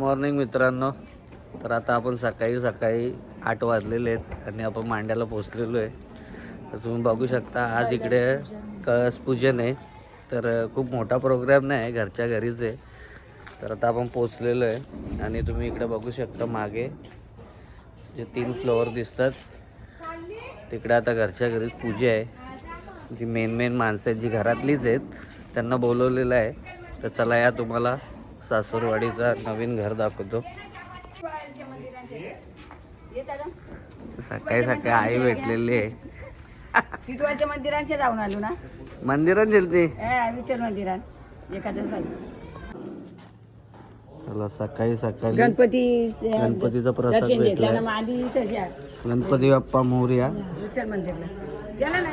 Morning मित्रांनो. तर आता आपण सकाळी 8 वाजलेले आहेत आणि आपण मांड्याला पोचलेलो आहे. तर तुम्ही बघू शकता आज इकडे कळस पूजन आहे. तर खूप मोठा प्रोग्राम नाही आहे, घरच्या घरीच आहे. तर आता आपण पोचलेलो आहे आणि तुम्ही इकडे बघू शकता मागे जे 3 फ्लोअर दिसतात तिकडे आता घरच्या घरीच पूजा आहे. जी मेन माणसं आहेत जी घरातलीच आहेत त्यांना बोलवलेलं आहे. तर चला या तुम्हाला सासूरवाडीचा नवीन घर दाखवतो. सकाळी आई भेटलेली आहे. तिथवाच्या मंदिरांचे जाऊन आलो ना. मंदिरात गेलती विठ्ठल मंदिरात एखाद्या चला सकाळी गणपतीचा प्रसाद भेटला. गणपती बाप्पा मोरया. विठ्ठल मंदिरला त्याला ना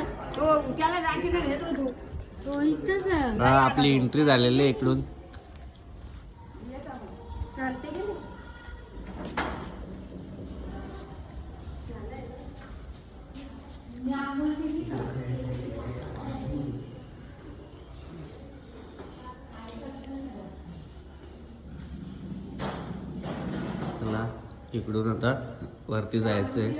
त्याला राखीला घेतो तू. तो इथंच आपली एंट्री झालेली आहे इकडून. चला इकडून आता वरती जायचंय.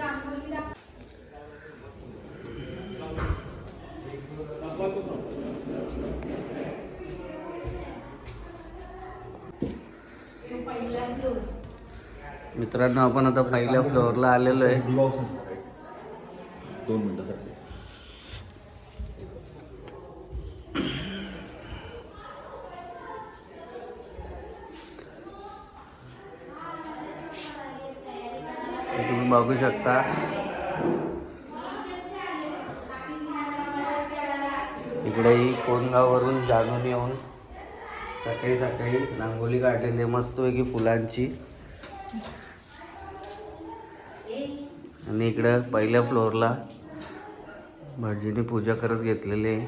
मित्रांनो आपण आता पहिल्या फ्लोअरला आलेलो आहे. 2 मिनिटासाठी तुम्ही बघू शकता इकडेही कोणगाववरून जाणून येऊन सकाळी रांगोली काढलेली मस्तपैकी फुलांची. आणि इकडं पहिल्या फ्लोअरला भटजीने पूजा करत घेतलेली आहे.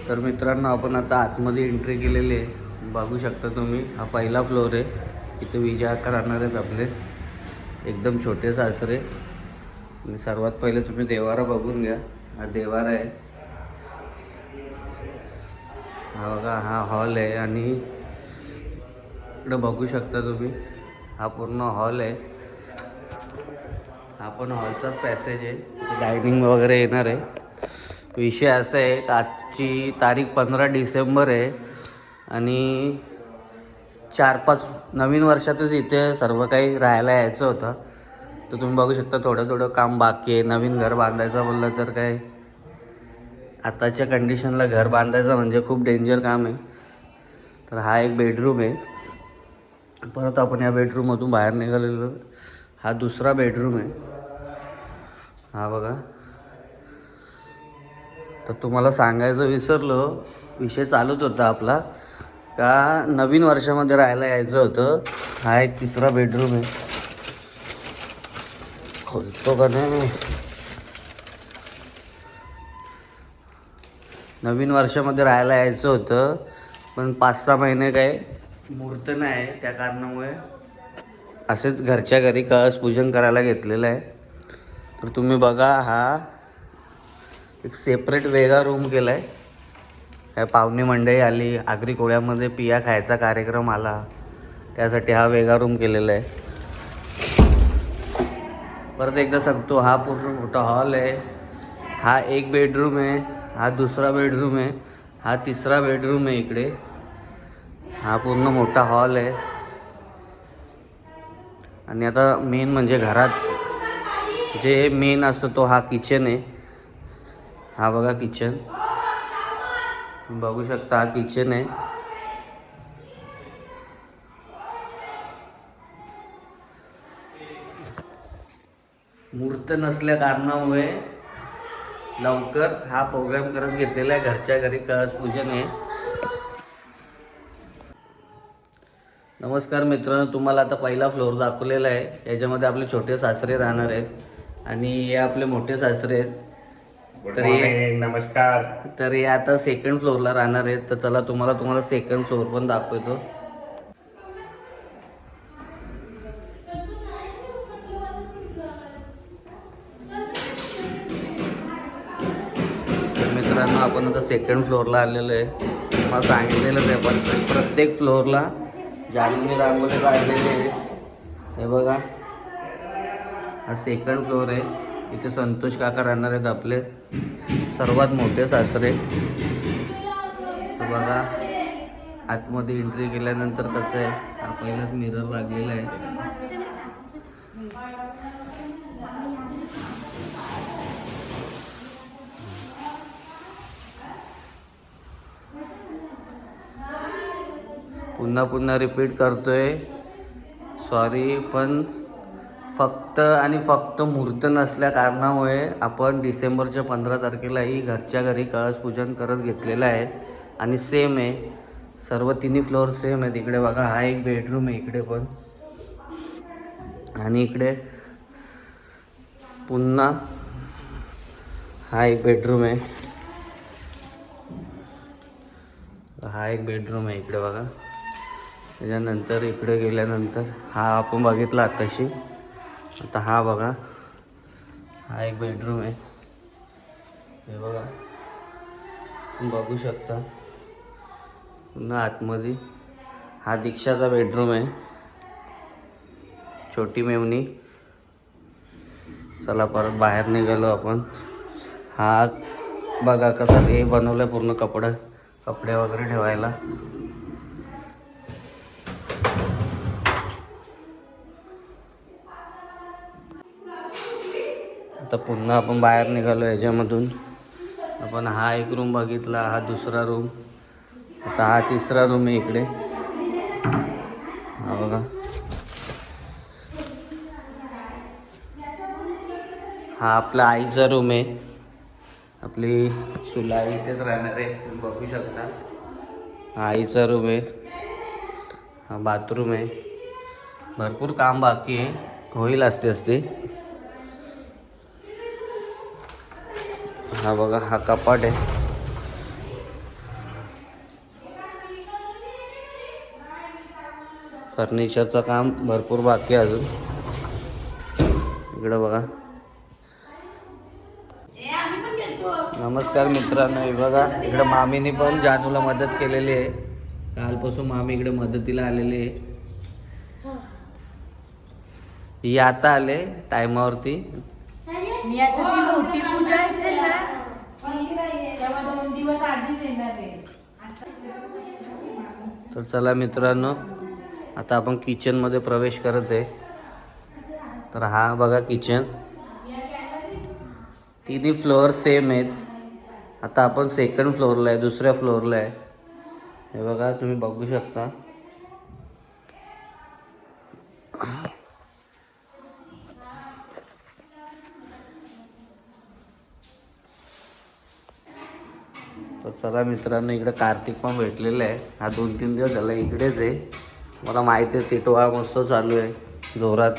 तर मित्रांनो आपण आता आतमध्ये एंट्री केलेली आहे. बघू शकता तुम्ही हा पहिला फ्लोअर आहे. इथे विजय राहणार आहेत आपले एकदम छोटे सासरे. आणि सर्वात पहिले तुम्ही देवारा बघून घ्या. हा देवारा आहे. हा बघा हा हॉल आहे. आणि इकडे बघू शकता तुम्ही हा पूर्ण हॉल आहे. हा पण हॉलचाच पॅसेज आहे. इथे डायनिंग वगैरे येणार आहे. विषय असा आहे की आजची तारीख 15 डिसेंबर आहे आणि 4-5 नवीन वर्षातच इथे सर्व काही राहायला यायचं होतं. तर तुम्ही बघू शकता थोडं काम बाकी आहे. नवीन घर बांधायचं बोललं तर काय आताच्या कंडिशनला घर बांधायचं म्हणजे खूप डेंजर काम आहे. तर हा एक बेडरूम आहे. परत आपण या बेडरूममधून बाहेर निघालेलो. हा दुसरा बेडरूम आहे. हा बघा. तर तुम्हाला सांगायचं विसरलो, विषय चालूच होता आपला का नवीन वर्षामध्ये राहायला यायचं होतं. हा एक तिसरा बेडरूम आहे. खोलतो का नाही. नवीन वर्षामध्ये राहायला यायचं होतं पण 5-6 महिने काय मुहूर्त नाही त्या कारणामुळे असेच घरच्या घरी कळस पूजन करायला घेतलेलं आहे. तर तुम्ही बघा हा एक सेपरेट वेगळा रूम केला आहे. काय पाहुणे मंडळी आली, आगरी कोळ्यामध्ये पिया खायचा कार्यक्रम आला त्यासाठी हा वेगळा रूम केलेला आहे. परत एकदा सांगतो हा पूर्ण मोठा हॉल आहे. हा एक बेडरूम आहे. हा दुसरा बेडरूम आहे. हा तिसरा बेडरूम आहे. इकडे हा पूर्ण मोठा हॉल आहे. आणि आता मेन म्हणजे घरात जे मेन असतो तो हा किचन आहे. हा बघा किचन बघू शकता. हा किचन आहे. मुहूर्त नसल्या कारणामुळे लवकर हा प्रोग्राम करत घेतलेला आहे. घरच्या घरी कळस पूजन आहे. नमस्कार मित्रांनो, तुम्हाला आता पहिला फ्लोअर दाखवलेला आहे. याच्यामध्ये आपले छोटे सासरे राहणार आहेत आणि हे आपले मोठे सासरे आहेत. नमस्कार. तर हे आता सेकंड फ्लोअरला राहणार आहेत. तर चला तुम्हाला सेकंड फ्लोअर पण दाखवतो. मित्रांनो आपण आता सेकंड फ्लोअरला आलेलो आहे. मला सांगितलेलं आहे पण प्रत्येक फ्लोअरला जानूने रांगोळी काढलेली आहे. हे बघा, हा सेकंड फ्लोअर आहे. इथे संतोष काका राहणार आहेत आपले सर्वात मोठे सासरे. तर बघा आतमध्ये एंट्री केल्यानंतर कसं आहे, हा पहिलाच मिरर लागलेला आहे. पुन्हा रिपीट करतोय, सॉरी, पण फक्त मुहूर्त नसल्या कारणामुळे आपण डिसेंबरच्या 15 तारखेलाही घरच्या घरी कळस पूजन करत घेतलेलं आहे. आणि सेम आहे, सर्व तिन्ही फ्लोअर सेम आहेत. इकडे बघा, हा एक बेडरूम आहे इकडे पण, आणि इकडे पुन्हा हा एक बेडरूम आहे. हा एक बेडरूम आहे इकडे बघा. त्याच्यानंतर इकडे गेल्यानंतर हा आपण बघितला आताशी. आता हा बघा, हा एक बेडरूम आहे. हे बघा, बघू शकता. पुन्हा आतमध्ये हा दीक्षाचा बेडरूम आहे, छोटी मेवणी. चला परत बाहेर निघालो आपण. हा बघा कसा हे बनवलं आहे, पूर्ण कपडे वगैरे ठेवायला. आता पुन्हा आपण बाहेर निघालो ह्याच्यामधून. आपण हा एक रूम बघितला, हा दुसरा रूम. आता हा तिसरा रूम आहे इकडे. हा बघा, हा आपला आईचा रूम आहे. आपली सुलाई इथेच राहणार आहे, तुम्ही बघू शकता. हा आईचा रूम आहे. हा बाथरूम आहे. भरपूर काम बाकी आहे, होईल असते. हा बघा, हा कपाट आहे. फर्निचरचं काम भरपूर बाकी आहे अजून. इकडं बघा. नमस्कार मित्रांनो, हे बघा इकडं मामीने पण जानूला मदत केलेली आहे. कालपासून मामी इकडे मदतीला आलेली आहे. ही आता आले टायमावरती. मी आता ती मोठी पूजा असेल ना, तेव्हा 2 दिवस आधीच येणार आहे. तर चला मित्रांनो, आता आपण किचनमध्ये प्रवेश करत आहे. तर हा बघा किचन. तिन्ही फ्लोअर सेम आहेत. आता आपण सेकंड फ्लोअरला आहे, दुसऱ्या फ्लोअरला आहे. हे बघा, तुम्ही बघू शकता. तर चला मित्रांनो, इकडे कार्तिक पण भेटलेला आहे. हा 2-3 दिवस झाला इकडेच आहे. मला माहिती आहे टिटवा मस्त चालू आहे जोरात.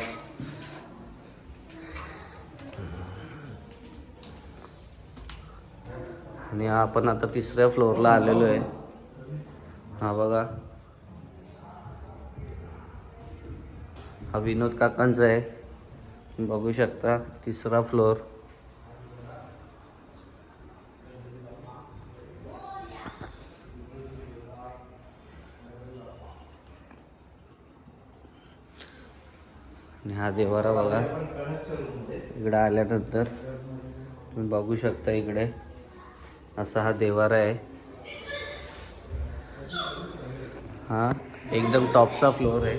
आणि आपण आता तिसऱ्या फ्लोअरला आलेलो आहे. हा बघा, हा विनोद काकांचा आहे, बघू शकता. तिसरा फ्लोअर. आणि हा देवारा बघा. इकडे आल्यानंतर तुम्ही बघू शकता, इकडे असा हा देवारा आहे. हा एकदम टॉपचा फ्लोअर आहे.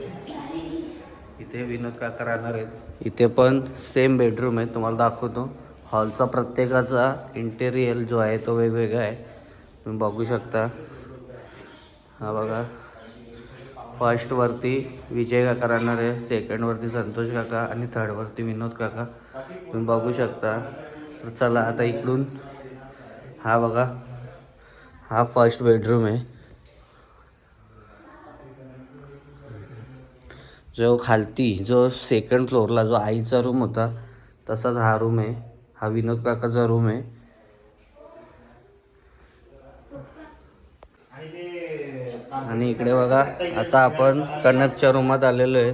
इथे विनोद काका राहणार आहेत. इथे पण सेम बेडरूम आहे, तुम्हाला दाखवतो. हॉलचा प्रत्येकाचा इंटेरियर जो आहे तो वेगवेगळा आहे, तुम्ही बघू शकता. हा बघा, फर्स्टवरती विजय काका राहणार आहे, सेकंडवरती संतोष काका आणि थर्डवरती विनोद काका, तुम्ही बघू शकता. तर चला आता इकडून हा बघा, हा फर्स्ट बेडरूम आहे. जो खालती जो सेकंड फ्लोअरला जो आईचा रूम होता तसाच हा रूम आहे. हा विनोद काकाचा रूम आहे. आणि इकडे बघा, आता आपण कनकच्या रूमात आलेलो आहे.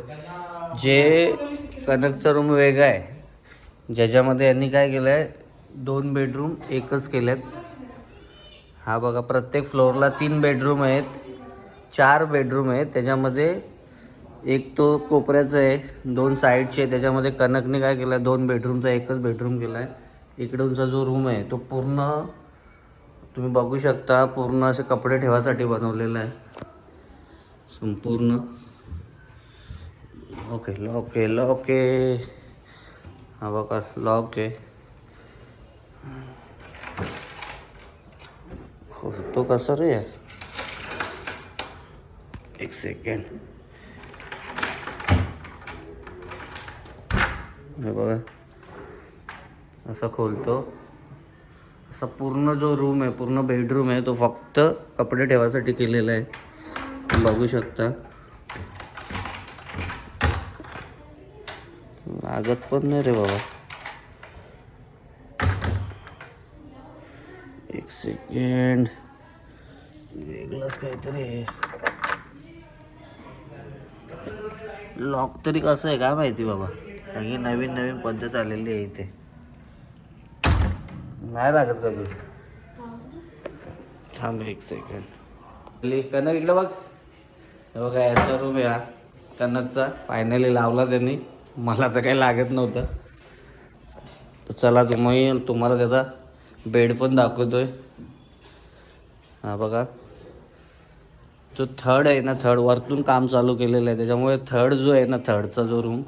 जे कनकचा रूम वेगळा आहे, ज्याच्यामध्ये यांनी काय केलं आहे, 2 बेडरूम एकच केलेत. हा बघा, प्रत्येक फ्लोअरला 3 बेडरूम आहेत, 4 बेडरूम आहेत. त्याच्यामध्ये एक तो कोपऱ्याचा आहे, 2 साईडचे आहे. त्याच्यामध्ये कनकने काय केलं आहे, 2 बेडरूमचा एकच बेडरूम केला आहे. इकडूनचा जो रूम आहे तो पूर्ण तुम्ही बघू शकता, पूर्ण असे कपडे ठेवासाठी बनवलेला आहे संपूर्ण. ओके लॉक आहे, लॉक आहे. हा बघा लॉक आहे. खोलतो कसं रे, एक सेकंड. हे बघा असं खोलतो. असा पूर्ण जो रूम आहे, पूर्ण बेडरूम आहे, तो फक्त कपडे ठेवायसाठी केलेला आहे. बघू शकता. लागत पण नाही रे बाबा. एक सेकंड, वेगळंच काहीतरी आहे. लॉक तरी कसं आहे काय माहिती बाबा. सगळी नवीन नवीन पद्धत आलेली आहे इथे. नाही लागत का तू? थांब एक सेकंड. कनक इकडं बघ. हे बघा याचा रूम आहे हा कनकचा. फायनली लावला त्यांनी. मला तर काही लागत नव्हतं. तर चला तुम्हाला त्याचा बेड पण दाखवतोय. हा बघा, जो थर्ड आहे ना, थर्ड वरतून काम चालू केलेलं आहे. त्याच्यामुळे थर्ड जो आहे ना, थर्डचा जो रूम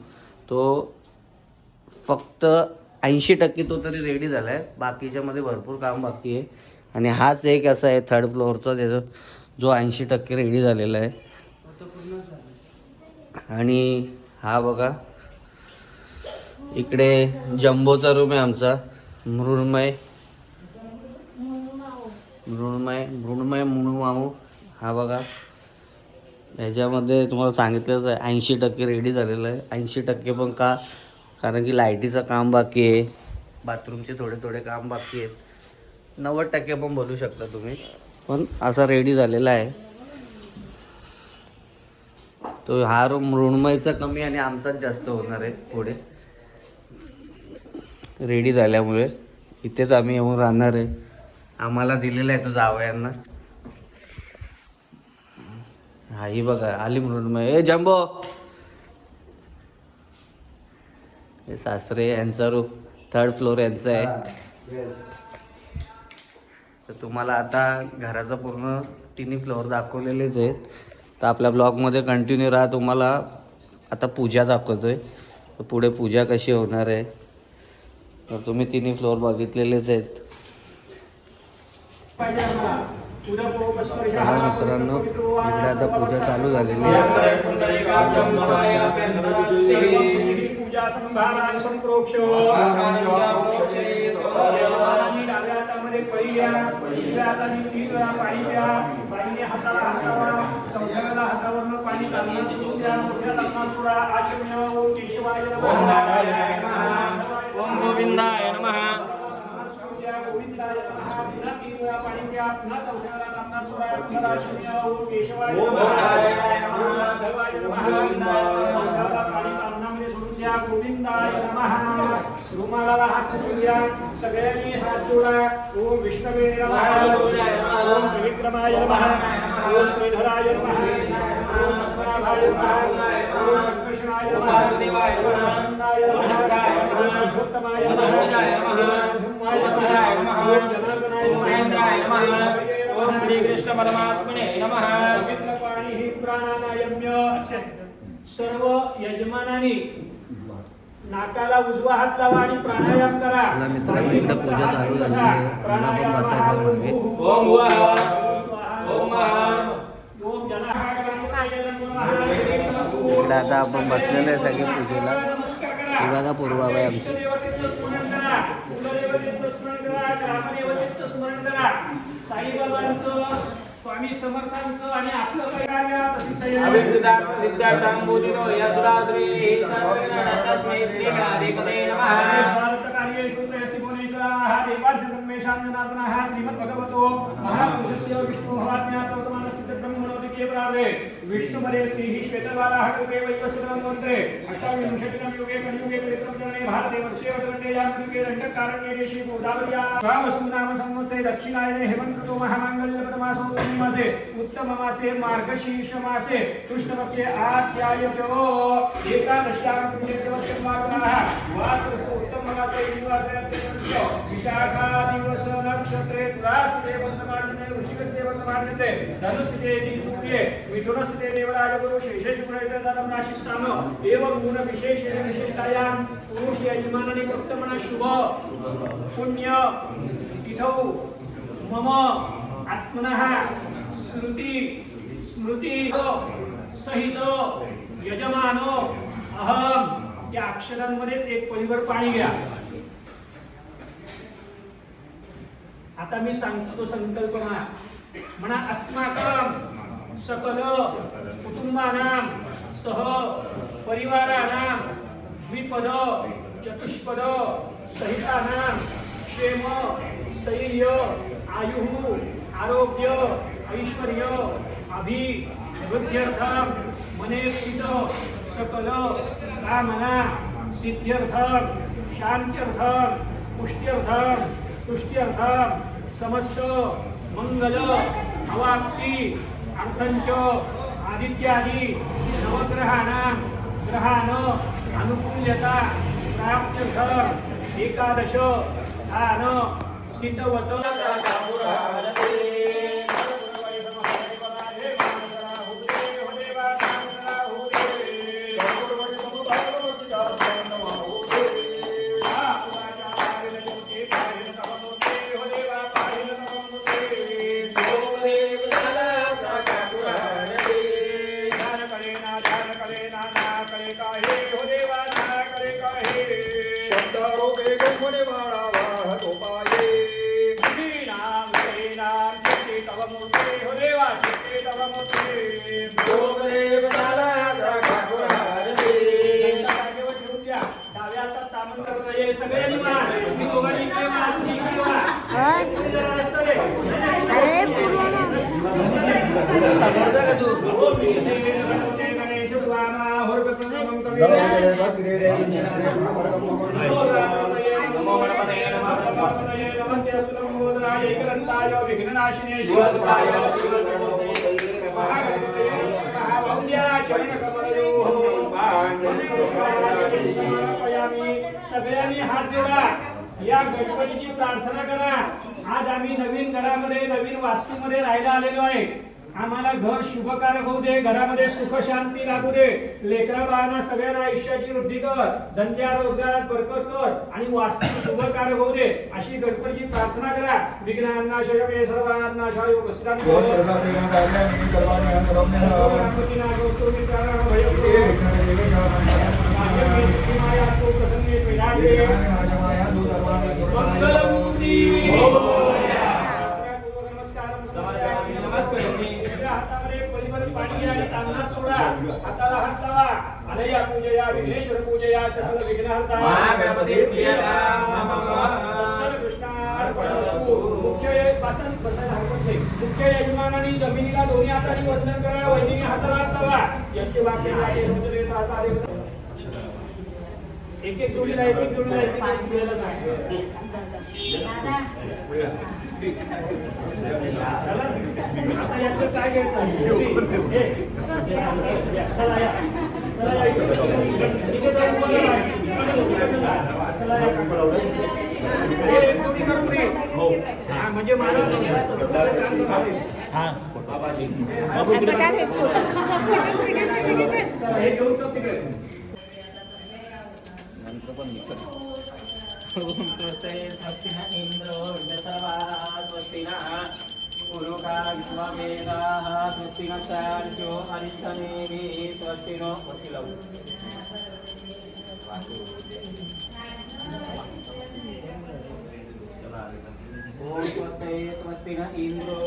तो फक्त 80% तो तरी रेडी झाला आहे. बाकीच्यामध्ये भरपूर काम बाकी आहे. आणि हाच एक असा आहे थर्ड फ्लोअरचा, त्याचा जो 80% रेडी झालेला आहे. आणि हा बघा इकडे जम्बोचा रूम आहे आमचा. मृण्मय मुणू. हा बघा ह्याच्यामध्ये तुम्हाला सांगितलंच आहे 80% रेडी झालेलं आहे. 80% पण का, कारण की लाईटीचं काम बाकी आहे, बाथरूमचे थोडे काम बाकी आहेत. 90% पण बोलू शकता तुम्ही. पण असा रेडी झालेला आहे तो. हा रूम मृण्मयचा कमी आणि आमचाच जास्त होणार आहे पुढे रेडी झाल्यामुळे. इथेच आम्ही येऊन राहणार आहे. आम्हाला दिलेला आहे तो जावयांना. हा ही बघा आली मृण्मय. ए जम्बो, हे सासरे यांचा रूम थर्ड फ्लोअर यांचा आहे. तर तुम्हाला आता घराचा पूर्ण तिन्ही फ्लोअर दाखवलेलेच आहेत. तर आपल्या ब्लॉगमध्ये कंटिन्यू राहा. तुम्हाला आता पूजा दाखवतोय. तर पुढे पूजा कशी होणार आहे. तर तुम्ही तिन्ही फ्लोअर बघितलेलेच आहेत. मित्रांनो इकडे आता पूजा चालू झालेली आहे. ओम गोविंदाय नमः. रुमाला हात पुसूया. सगळ्यांनी हात जोडा. ओम विष्णवे नमः. ओम त्रिविक्रमाय नमः. ओम श्रीधराय नमः. ओम पद्मनाभाय नमः. ओम संकर्षणाय नमः. ओम आनंदाय नमः. ओम अश्वत्थमाय नमः. ओम धुम्माय नमः. ओम जनार्दनाय नमः. ओम श्री कृष्ण परमात्मने नमः. पवित्र पाणी ही प्राणायाम्य. सर्व यजमानांनी नाकाला उजवा हात लावा आणि प्राणायाम करा. चला मित्रांनो इकडे पूजा चालू झालेली आहे. मला पण बसायचं म्हणजे. ओम ओम ओम इकडे आता आपण बसलेलो आहे सगळे पूजेला. ही बघा पूर्वाबाई आमची. साईबाबांचं, स्वामी समर्थांचं आणि आपलं काही कार्य अभिप्सिद्धार्थ सिद्धार्थं बोधितो यस्दा श्री सर्वज्ञ तस्मै श्री गणाधिपते नमः. कार्य श्रुतयस्ति भुवनेश्वराः देवाधिपते सर्वेषां जनार्दनः श्रीमद्भगवतो महापुरुषस्य विष्णुभवाज्ञातवर्तमानस्य ब्रह्मणोदिके प्रार्थे विष्णुपदे स्त्रीः श्वेतबालाः कल्पे वैवस्वतमन्त्रे अष्टाविंशतितमे युगे कलियुगे परिक्रमचरणे भारते वर्षे वदन्तेयान्तिके दण्डकारण्ये देशे गोदावर्या श्रावसुनाम संवत्सरे दक्षिणायने हेमन्तऋतु महामाङ्गल्यप्रथमासो मासे उत्तममासे मार्गशीर्ष मासे कृष्णपक्षे आद्यायजो एकादश्यां पुण्यदिवसमासनाः वासस्तु उत्तममासे हिन्दुवासरे विशाखा दिवस नक्षत्रे तुलास्ते वर्तमानते वृश्चिकस्ते वर्तमानते धनुस्ते सूर्ये मिथुनस्ते देवराज गुरु शेषशुक्रेण ददम नाशिष्टाम एवं गुण विशेषेण विशिष्टायां पुरुष यजमाननि उत्तमन शुभ पुण्य तिथौ मम आत्मनः श्रुति स्मृति सहित यजमानो अहम या अक्षरांमध्ये एक पळीवर पाणी घ्या. आता मी सांगतो तो संकल्पना म्हणा. अस्माकं सकल कुटुंबानां सह परिवाराणां द्विपद चतुष्पद सहितानां क्षेम स्थैर्य आयुः आरोग्य ऐश्वर्य अभिवृद्ध्यर्थं मनेक्षित सकल कामना सिद्ध्यर्थं शांत्यर्थं पुष्ट्यर्थं तुष्ट्यर्थं समस्त मंगल अवाप्ति अर्थंच आदित्यादि नवग्रहाणां ग्रहाण अनुकूल्यता प्राप्त्यर्थं एकादश स्थान स्थितवत सगळ्यांनी हात जोडा. या गणपतीची प्रार्थना करा. आज आम्ही नवीन घरामध्ये नवीन वास्तूमध्ये राहायला आलेलो आहे. आम्हाला घर शुभकारक होऊ दे, घरामध्ये सुख शांती लागू दे, लेकरा बाळांना सगळ्यांना आयुष्याची वृद्धी कर, धंद्या रोजगारात बरकत कर आणि वास्तू शुभकारक होऊ दे अशी गणपतीची प्रार्थना करा. विघ्नानाशाय मे सर्वानाशाय हाताला हात लावा. अनया पूजया विघ्नेश्वर पूजया सकल विघ्नहर्ता गणपती प्रियया नमः. कृष्णार्पणमस्तु. मुख्य पासन बसायला हरकत नाही. मुख्य यजमानांनी जमिनीला दोन्ही हातांनी वंदन करा. वहिनीने हाताला हात लावा. यस्य वाक्य आहे रोजरे सासारे एक एक जोडीला एक एक जोडीला एक एक जोडीला आता यातलं काय घ्यायचं. म्हणजे मला स्वस्ति नक्षो अरिष्टनेमि स्वस्ति नो ओम स्वस्ति न इंद्रो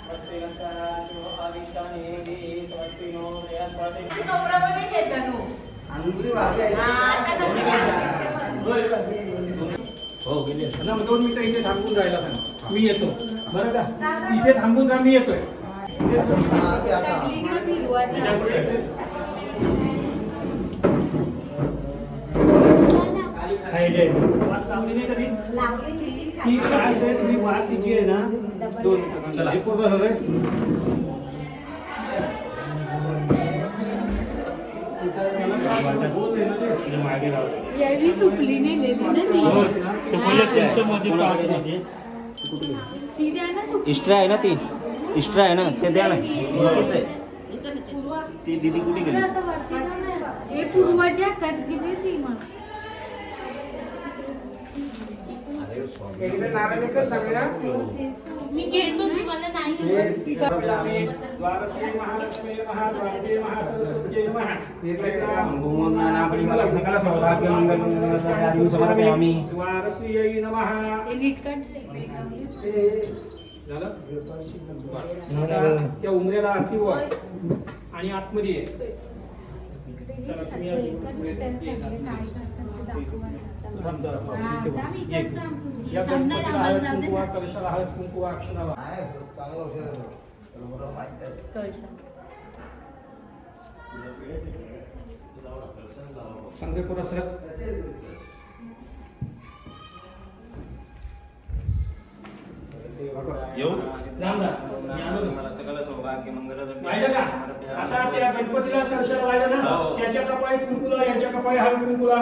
स्वस्ति नक्षो अरिष्टनेमि स्वस्ति नो बृहस्पति अंगुरी वागे हो गेले. ना मग 2 मिनिटं इथे थांबून राहायला सांग. मी येतो बरं का. इथे थांबून राहा, मी येतोय. सगळीकडे फिरवायचं. वाट लावली नाही कधी ती काय ते तुम्ही वाट तिची आहे ना 2 मिनिटं. चला हे पूर्ण झालंय. मागे राहू. यावी सुकली नेलेली ना ती द्या ना सुकली. इस्ट्रा आहे ना ती, इस्ट्रा आहे ना, ते द्या ना. हिचीच आहे ती. दीदी कुठे गेली? असं वाटतं ना, हे पूर्वाच्या हातात गेली ती मग. मी घेतो तुम्हाला नाही द्वारश्री महालक्ष्मी महाद्वारश्री महासरस्वती नमः. सकल सौभाग्य मंगल समर्पयामि. द्वारश्री नमः. हे नीट काढते. झालं? त्या उमऱ्याला आरती वर आणि आतमध्ये ये. चला तुम्ही थांब जरा. या गणपतीला हळद कुंकू, कलशाला हळद कुंकू, अक्षराला संघ पुरस्कार. येऊ मला सकल सौभाग्य मंगल. पाहिलं का? आता त्या गणपतीला कलशाला वाहिलं ना, त्याच्या कपाळी कुंकुला, यांच्या कपाळी हळद कुंकुला.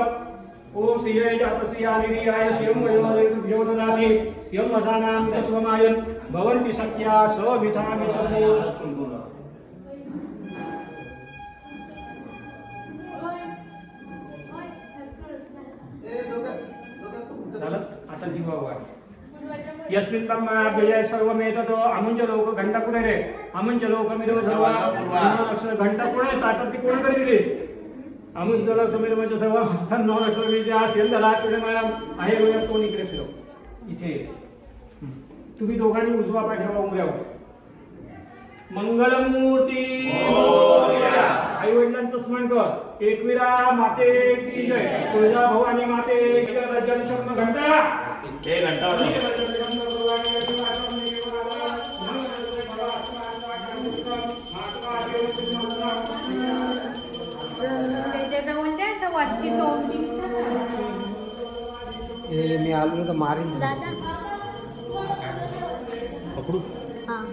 ओम श्रीय जातश्री आनिर्याय श्रियं वयोदेभ्यो ददाति श्रियं वदानां तत्त्वमायन् भवन्ति सत्या सवितामितमो. झालं? आता दिवा वाढ. यस्मिन् ब्रह्माभ्यय सर्वमेतत् अमुंच लोक घंटा कुठे रे? अमुंच लोक मिरव सर्व अक्षर घंटा कुठे? ताटात ती कोणाकडे दिली? अमुंच लोक मिरवचे सर्व 9 अक्षर विद्या सेंदला तुझे मॅडम आहे वेळ. कोण इकडे फिरव इथे. तुम्ही दोघांनी उजवा पाय ठेवा उमऱ्यावर. मंगलमूर्ती आई वडिलांचं स्मरण कर. एकविरा माते की जय. तुळजा भवानी माते की जय. जनशब्द घंटा हे घंटा त्याच्याजवळ द्या असं वाटते दोन मी आलो तर मारीन. दादा पकडू. हां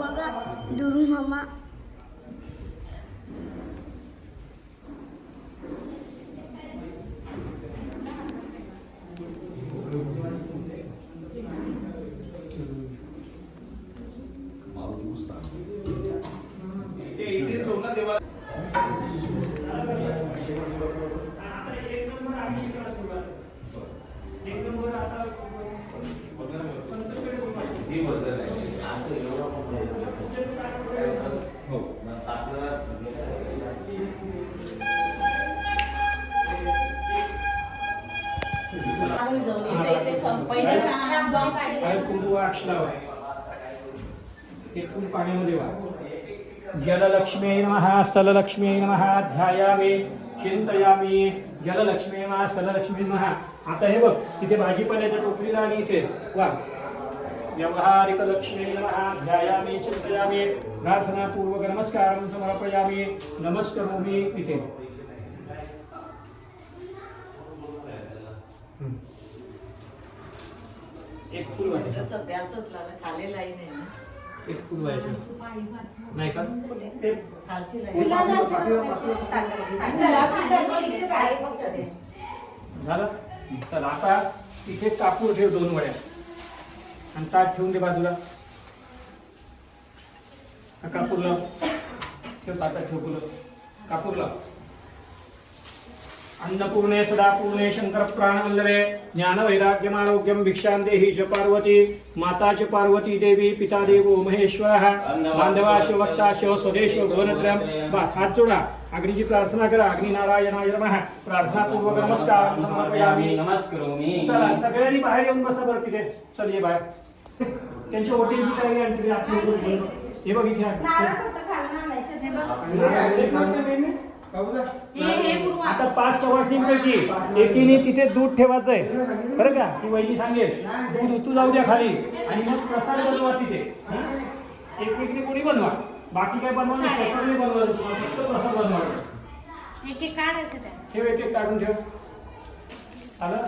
बघा दुरून मामा जललक्ष्मी नमः स्थललक्ष्मी नमः ध्यायामि चिंतयामि जललक्ष्मी नमः स्थललक्ष्मी नमः. आता हे बघ तिथे भाजीपाल्याच्या टोपलीला आणि इथे वा व्यवहारिकलक्ष्मी नमः ध्यायामि चिन्तयामि प्रार्थनापूर्वक नमस्कारं समर्पयामि नमस्करोमि इति एक फुल वाटायचं एक फुल व्हायचं नाही का एक झालं चल आता इथे कापूर ठेव 2 वड्या आणि ताट ठेवून दे बाजूला हा कापूर लाव ठेव ताटात ठेव फुलं कापूर लाव अन्नपूर्णे सदापूर्णे शंकर प्राणवल्लभे ज्ञान वैराग्यम आरोग्यम भिक्षां देहि च पार्वती माता च पार्वती देवी पिता देवो महेश्वरः बांधवा शिवक्ता शिव स्वदेश भुवनत्रयम बस हात जोडा अग्नीची प्रार्थना करा अग्नि नारायणाय नमः प्रार्थना पूर्वक नमस्कार समर्पयामि नमस्करोमि चला सगळ्यांनी बाहेर येऊन बसा बरं तिथे चल ये बाहेर त्यांच्या ओटींची तयारी आणि तुम्ही आतमध्ये हे बघ इथे आता 5 सवाष्णींपैकी एकीने तिथे दूध ठेवायचंय बरं का ती वहिनी सांगेल दूध उतू जाऊ द्या खाली आणि मग प्रसाद बनवा तिथे एक कोणी बनवा बाकी काय बनवा नाही स्वतःने बनवायचं तुम्हाला फक्त प्रसाद बनवायचं एक काढायचं त्या ठेव एक काढून ठेव आलं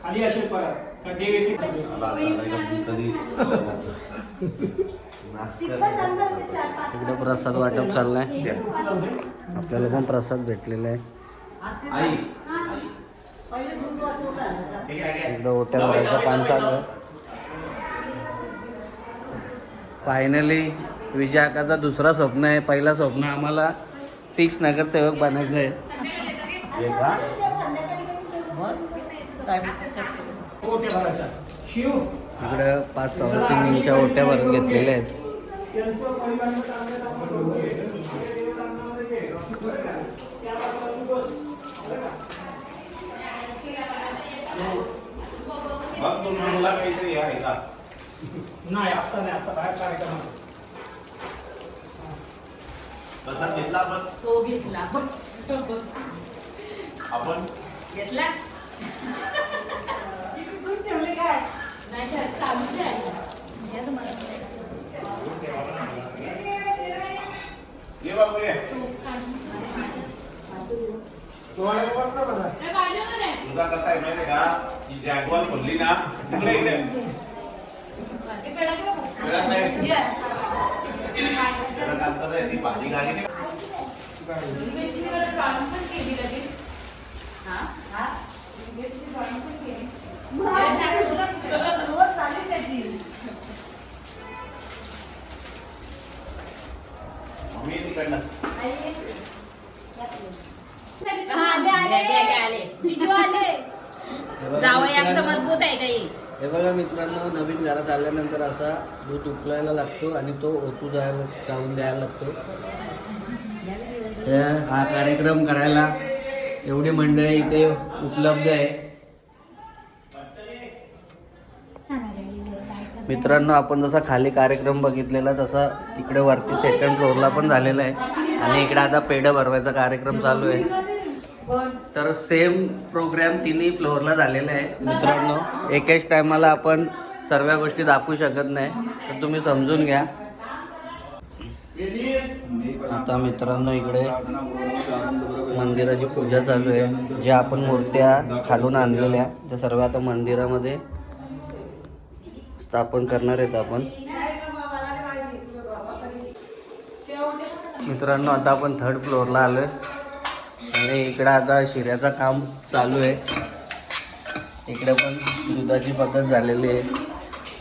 खाली असेल परत देव एक इकडे प्रसाद वाटप चाललाय आपल्याला पण प्रसाद भेटलेला आहे इकडे ओट्या भरायचं काम चालू आहे फायनली विजयाकाचा दुसरा स्वप्न आहे पहिला स्वप्न आम्हाला फिक्स नगरसेवक बनायचं आहे ओट्या भरायच्या शिव इकडे 5 सवासिनींच्या ओट्या भरून घेतलेल्या आहेत नाही आता बाहेर कार्यक्रम प्रसाद घेतला आपण तो घेतला आपण घेतला नाही चालूच आहे ये बाबू ये तुझा कसा आहे माहिती का ही जॅगवार खोलली ना तुला इकडे मिळत नाही त्याला काय करत ती भाजी गाडी नाही मी तिकडनं मजबूत आहे काही हे बघा मित्रांनो नवीन घरात आल्यानंतर असा दूध उकळायला लागतो आणि तो ओतू जाऊन द्यायला लागतो हा कार्यक्रम करायला एवढी मंडळी इथे उपलब्ध आहे मित्रांनो आपण जसा खाली कार्यक्रम बघितलेला तसा इकडे वरती 2nd फ्लोअरला पण झालेला आहे आणि इकडे आता पेढं भरवायचा कार्यक्रम चालू आहे तर सेम प्रोग्राम 3ही फ्लोअरला झालेला आहे मित्रांनो एकाच टायमाला आपण सर्व गोष्टी दाखवू शकत नाही तर तुम्ही समजून घ्या आता मित्रांनो इकडे मंदिराची पूजा चालू आहे ज्या आपण मूर्त्या खालून आणलेल्या त्या सर्व आता मंदिरामध्ये स्थापन करणार आहेत आपण मित्रांनो आता आपण 3rd फ्लोअरला आलो आणि इकडं आता शिऱ्याचं काम चालू आहे इकडे पण दुधाची पद्धत झालेली आहे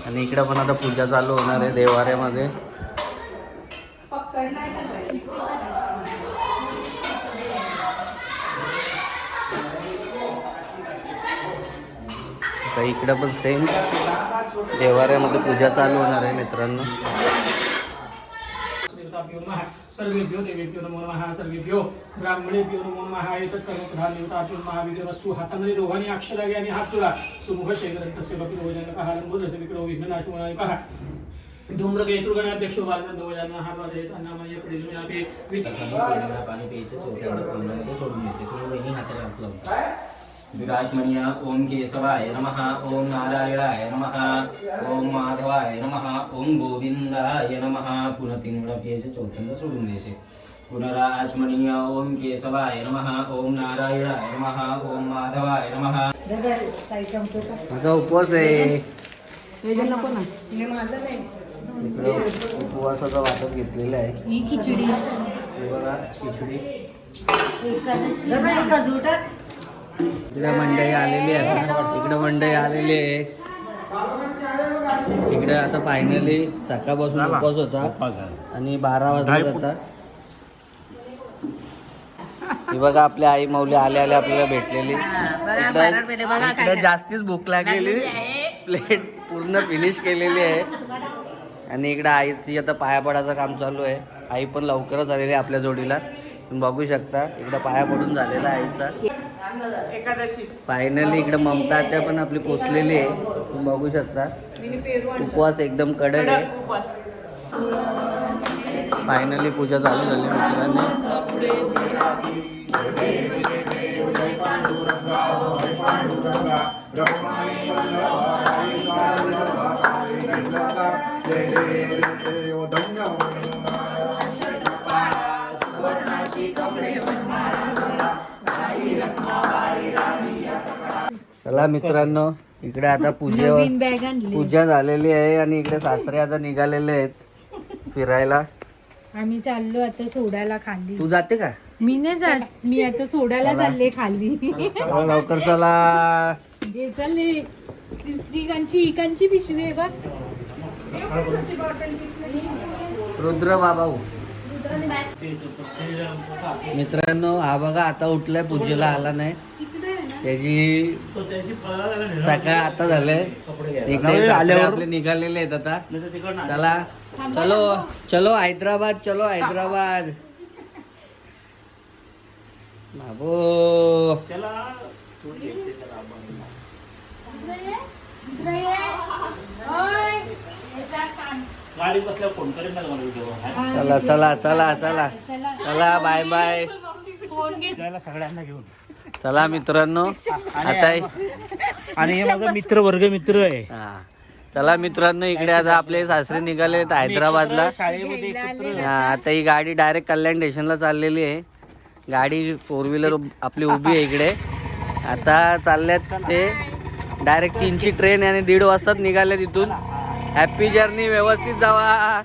आणि इकडे पण आता पूजा चालू होणार आहे देवाऱ्यामध्ये तर इकडे पण सेम देवाऱ्यामध्ये पूजा चालू होणार आहे मित्रांनो सर्वेभ्यो देवेभ्यो नमो नमः सर्वेभ्यो ब्राह्मणेभ्यो नमो नमः एतत् कर्मप्रधान देवताभ्यो महाविद्यवस्तु हातामध्ये दोघांनी अक्षर घ्या आणि हात जोडा सुमुख शेखरंत सेवकी रोजन पहा लंबोदस विक्रो विघ्ननाशो नायकः धूम्रकेतुर्गणाध्यक्षो भारतंदोजाना हा वाजयत अन्नामय प्रदेशमे पाणी प्यायचं चौथ्यांदा पूर्ण ते सोडून येते तुम्ही वहिनी हाताला हात लावता विराजमणीय ओम केशवाय नमः ओम नारायणाय नमः ओम माधवाय नमः ओम गोविंदाय नमः पुन्हा 3 वेळा प्यायचं चौथ्यांदा सोडून द्यायचे पुनराचमणीय ओम केशवाय नमः ओम नारायणाय नमः ओम माधवाय नमः माझा उपवास आहे. इकडं उपवासाचा वाटप घेतलेला आहे. ही खिचडी हे बघा खिचडी. एकादशी इकडे मंडई आलेली आहे. इकडे मंडई आलेली आहे. इकडे आता फायनली सकाळपासून उपवास होता आणि 12 वाजता आता. ही बघा आपली आई माऊली आले आपल्याला भेटलेली. इकडे जास्तीच भूक लागलेली. प्लेट पूर्ण फिनिश केलेली आहे आणि इकडे आईची आता पाया पडायचं काम चालू आहे. आई पण लवकरच आलेली आहे आपल्या जोडीला. तुम्ही बघू शकता इकडे पाया पडून झालेला आहे आईचा. फायनली इकडे ममता आत्या पण आपली पोचलेली आहे. तुम्ही बघू शकता उपवास एकदम कडक आहे. फायनली पूजा चालू झाली मित्रांनी. चला मित्रांनो इकडे आता नवीन बॅग आणली. पूजा झालेली आहे आणि इकडे सासरे आता निघालेले आहेत फिरायला. आम्ही चाललो आता सोडायला खाली. तू जाते का? मी नाही जात, मी आता सोडायला चालले खाली. चला लवकर चला. घे चालले. श्रीकांची इकांची पिशवी आहे बघ. रुद्र बाबा मित्रांनो हा बघा आता उठलाय पूजेला आला नाही. त्याची सकाळ आता झालंय. इकडे सासरे आपले निघालेले आहेत आता. चला चलो चलो हैदराबाद चलो हैदराबाद. बाबू चला चला चला चला चला बाय बाय. सगळ्यांना घेऊन चला मित्रांनो आता आणि हे माझा मित्र वर्ग मित्र आहे. हा चला मित्रांनो इकडे आता आपले सासरे निघाले आहेत हैदराबादला. शाळेमध्ये एकत्र हा आता ही गाडी डायरेक्ट कल्याण स्टेशनला चाललेली आहे. गाडी 4 व्हीलर आपली उभी आहे इकडे. आता चालल्यात ते डायरेक्ट 3ची ट्रेन आणि 1:30 वाजता निघाले तिथून. हॅपी जर्नी व्यवस्थित जावा.